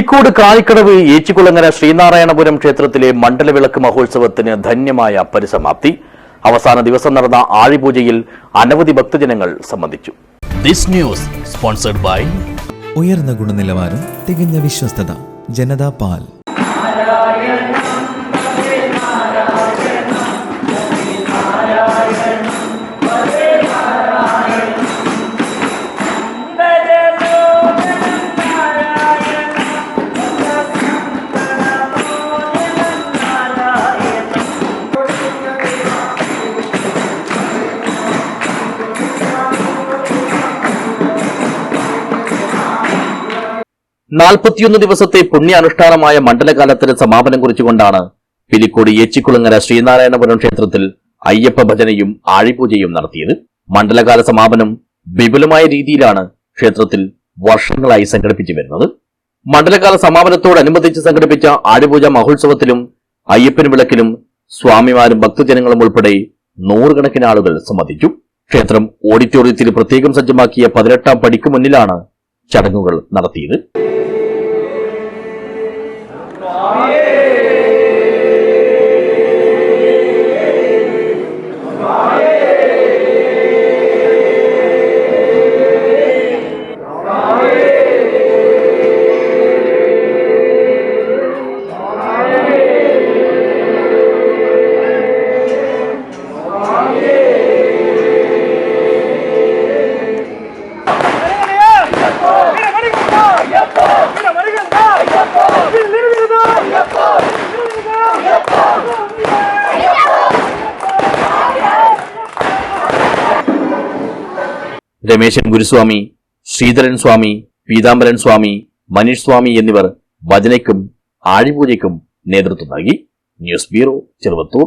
പിലിക്കോട് കാളിക്കടവ് ഏച്ചിക്കുളങ്ങര ശ്രീനാരായണപുരം ക്ഷേത്രത്തിലെ മണ്ഡലവിളക്ക് മഹോത്സവത്തിന് ധന്യമായ പരിസമാപ്തി. അവസാന ദിവസം നടന്ന ആഴിപൂജയിൽ അനവധി ഭക്തജനങ്ങൾ സംബന്ധിച്ചു. ദിസ് ന്യൂസ് സ്പോൺസർഡ് ബൈ ഉയർന്ന ഗുണനിലവാരം, തികഞ്ഞ വിശ്വസ്തത, ജനതാ പാൽ. നാൽപ്പത്തിയൊന്ന് ദിവസത്തെ പുണ്യാനുഷ്ഠാനമായ മണ്ഡലകാലത്തിന് സമാപനം കുറിച്ചുകൊണ്ടാണ് പിലിക്കോട് ഏച്ചിക്കുളങ്ങര ശ്രീനാരായണപുരം ക്ഷേത്രത്തിൽ അയ്യപ്പ ഭജനയും ആഴിപൂജയും നടത്തിയത്. മണ്ഡലകാല സമാപനം വിപുലമായ രീതിയിലാണ് ക്ഷേത്രത്തിൽ വർഷങ്ങളായി സംഘടിപ്പിച്ചു വരുന്നത്. മണ്ഡലകാല സമാപനത്തോടനുബന്ധിച്ച് സംഘടിപ്പിച്ച ആഴിപൂജ മഹോത്സവത്തിലും അയ്യപ്പൻ വിളക്കിലും സ്വാമിമാരും ഭക്തജനങ്ങളും ഉൾപ്പെടെ നൂറുകണക്കിന് ആളുകൾ സംബന്ധിച്ചു. ക്ഷേത്രം ഓഡിറ്റോറിയത്തിൽ പ്രത്യേകം സജ്ജമാക്കിയ 18ാം പടിക്ക് മുന്നിലാണ് ചടങ്ങുകൾ നടത്തിയത്. രമേശൻ ഗുരുസ്വാമി, ശ്രീധരൻ സ്വാമി, പീതാംബരൻ സ്വാമി, മനീഷ് സ്വാമി എന്നിവർ ഭജനയ്ക്കും ആഴിപൂജയ്ക്കും നേതൃത്വം നൽകി. News bureau, Cheruvathur.